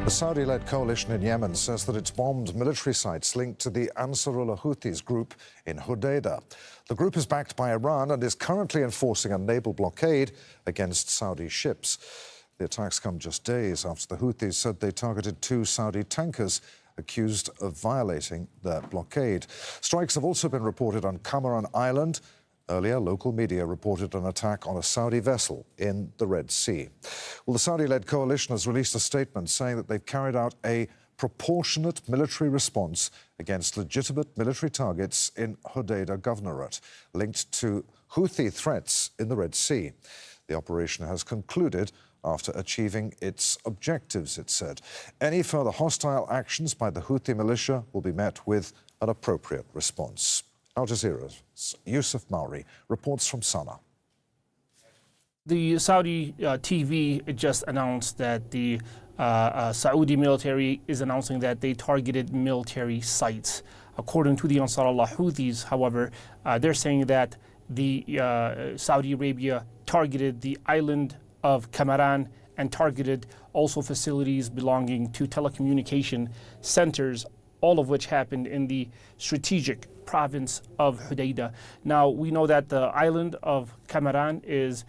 The Saudi-led coalition in Yemen says that it's bombed military sites linked to the Ansarullah Houthis group in Hodeidah. The group is backed by Iran and is currently enforcing a naval blockade against Saudi ships. The attacks come just days after the Houthis said they targeted 2 Saudi tankers accused of violating their blockade. Strikes have also been reported on Kamaran Island. Earlier, local media reported an attack on a Saudi vessel in the Red Sea. Well, the Saudi-led coalition has released a statement saying that they've carried out a proportionate military response against legitimate military targets in Hodeidah Governorate, linked to Houthi threats in the Red Sea. The operation has concluded after achieving its objectives, it said. Any further hostile actions by the Houthi militia will be met with an appropriate response. Al Jazeera's Yusuf Mauri reports from Sana'a. The Saudi TV just announced that the Saudi military is announcing that they targeted military sites. According to the Ansarullah Houthis, however, they're saying that the Saudi Arabia targeted the island of Kamaran and targeted also facilities belonging to telecommunication centers, all of which happened in the strategic province of Hodeidah. Now, we know that the island of Kamaran is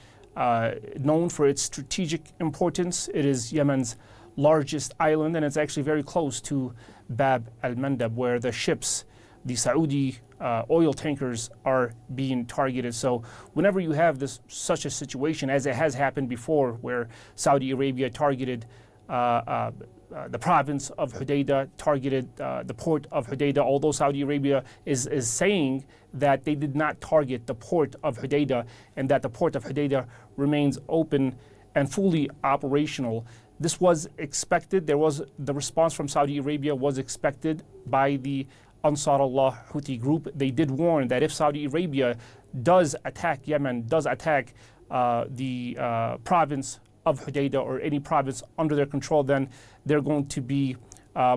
known for its strategic importance. It is Yemen's largest island, and it's actually very close to Bab al-Mandab, where the ships, the Saudi oil tankers, are being targeted. So whenever you have such a situation, as it has happened before, where Saudi Arabia targeted the province of Hodeidah, targeted the port of Hodeidah, although Saudi Arabia is saying that they did not target the port of Hodeidah and that the port of Hodeidah remains open and fully operational. This was expected. The response from Saudi Arabia was expected by the Ansarullah Houthi group. They did warn that if Saudi Arabia does attack Yemen, does attack the province of Hodeidah or any province under their control, then they're going to be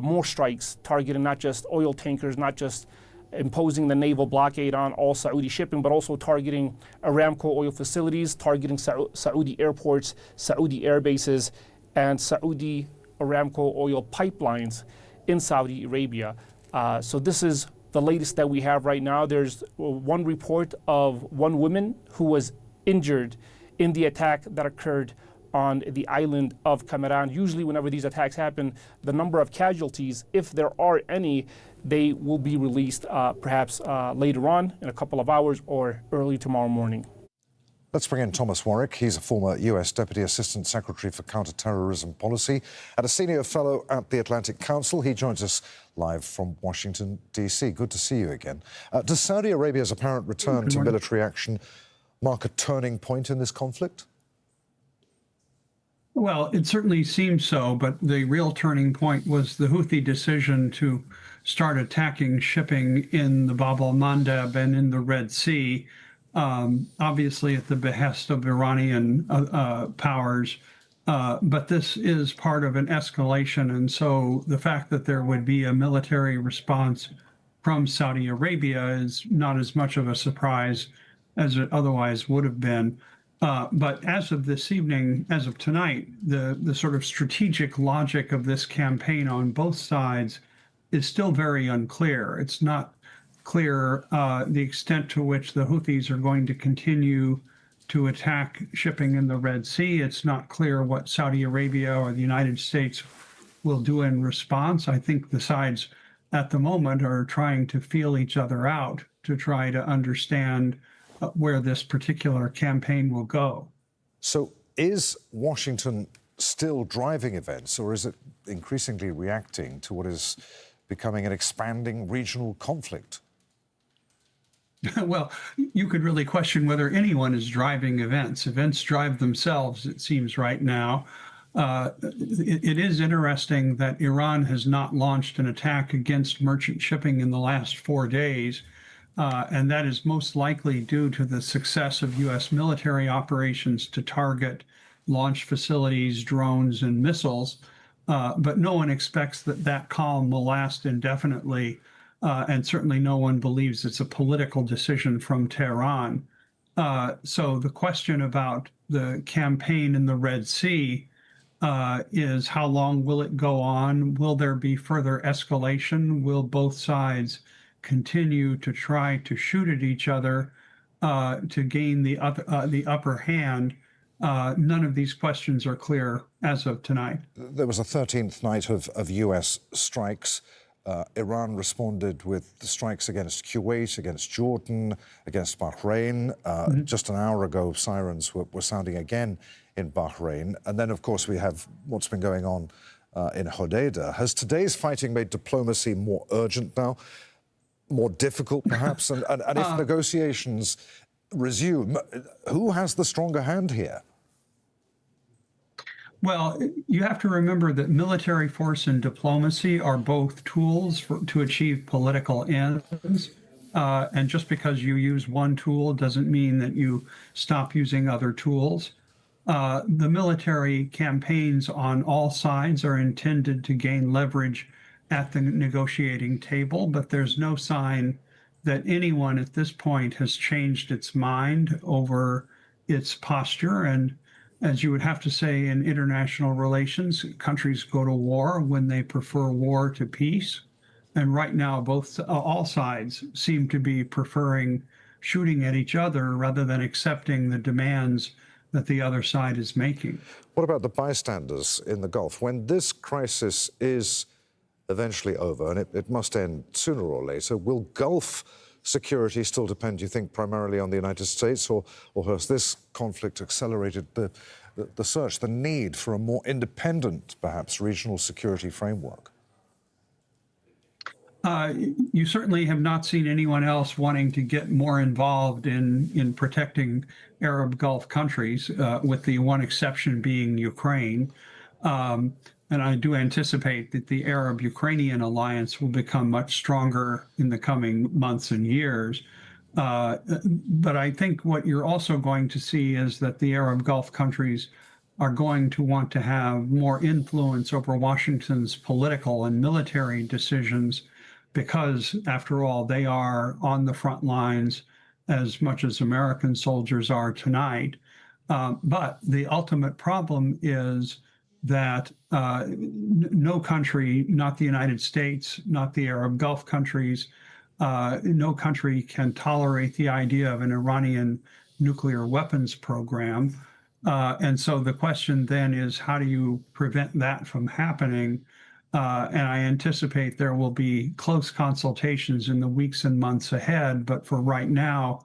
more strikes targeting not just oil tankers, not just imposing the naval blockade on all Saudi shipping, but also targeting Aramco oil facilities, targeting Saudi airports, Saudi air bases, and Saudi Aramco oil pipelines in Saudi Arabia. So this is the latest that we have right now. There's one report of one woman who was injured in the attack that occurred on the island of Kamaran. Usually whenever these attacks happen, the number of casualties, if there are any, they will be released perhaps later on in a couple of hours or early tomorrow morning. Let's bring in Thomas Warwick. He's a former US Deputy Assistant Secretary for Counterterrorism Policy and a senior fellow at the Atlantic Council. He joins us live from Washington, D.C. Good to see you again. Does Saudi Arabia's apparent return to military action mark a turning point in this conflict? Well, it certainly seems so, but the real turning point was the Houthi decision to start attacking shipping in the Bab al-Mandab and in the Red Sea, obviously at the behest of Iranian powers. But this is part of an escalation, and so the fact that there would be a military response from Saudi Arabia is not as much of a surprise as it otherwise would have been. But as of this evening, as of tonight, the sort of strategic logic of this campaign on both sides is still very unclear. It's not clear the extent to which the Houthis are going to continue to attack shipping in the Red Sea. It's not clear what Saudi Arabia or the United States will do in response. I think the sides at the moment are trying to feel each other out to try to understand where this particular campaign will go. So is Washington still driving events, or is it increasingly reacting to what is becoming an expanding regional conflict? Well, you could really question whether anyone is driving events. Events drive themselves, it seems right now. It is interesting that Iran has not launched an attack against merchant shipping in the last 4 days. And that is most likely due to the success of U.S. military operations to target launch facilities, drones, and missiles. But no one expects that calm will last indefinitely. And certainly no one believes it's a political decision from Tehran. So the question about the campaign in the Red Sea is how long will it go on? Will there be further escalation? Will both sides continue to try to shoot at each other to gain the upper hand? None of these questions are clear as of tonight. There was a 13th night of U.S. strikes. Iran responded with the strikes against Kuwait, against Jordan, against Bahrain. Just an hour ago, sirens were sounding again in Bahrain. And then, of course, we have what's been going on in Hodeidah. Has today's fighting made diplomacy more urgent now, more difficult, perhaps? And if negotiations resume, who has the stronger hand here? Well, you have to remember that military force and diplomacy are both tools to achieve political ends. And just because you use one tool doesn't mean that you stop using other tools. The military campaigns on all sides are intended to gain leverage at the negotiating table, but there's no sign that anyone at this point has changed its mind over its posture. And as you would have to say in international relations, countries go to war when they prefer war to peace. And right now, all sides seem to be preferring shooting at each other rather than accepting the demands that the other side is making. What about the bystanders in the Gulf? When this crisis is eventually over, and it must end sooner or later, will Gulf security still depend, do you think, primarily on the United States, or has this conflict accelerated the search, the need for a more independent, perhaps, regional security framework? You certainly have not seen anyone else wanting to get more involved in protecting Arab Gulf countries, with the one exception being Ukraine. And I do anticipate that the Arab-Ukrainian alliance will become much stronger in the coming months and years. But I think what you're also going to see is that the Arab Gulf countries are going to want to have more influence over Washington's political and military decisions because, after all, they are on the front lines as much as American soldiers are tonight. But the ultimate problem is that no country, not the United States, not the Arab Gulf countries, no country can tolerate the idea of an Iranian nuclear weapons program. And so the question then is, how do you prevent that from happening? And I anticipate there will be close consultations in the weeks and months ahead. But for right now,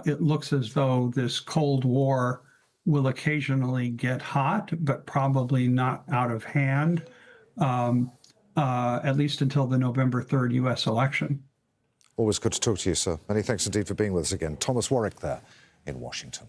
it looks as though this Cold War will occasionally get hot, but probably not out of hand, at least until the November 3rd U.S. election. Always good to talk to you, sir. Many thanks indeed for being with us again. Thomas Warwick there in Washington.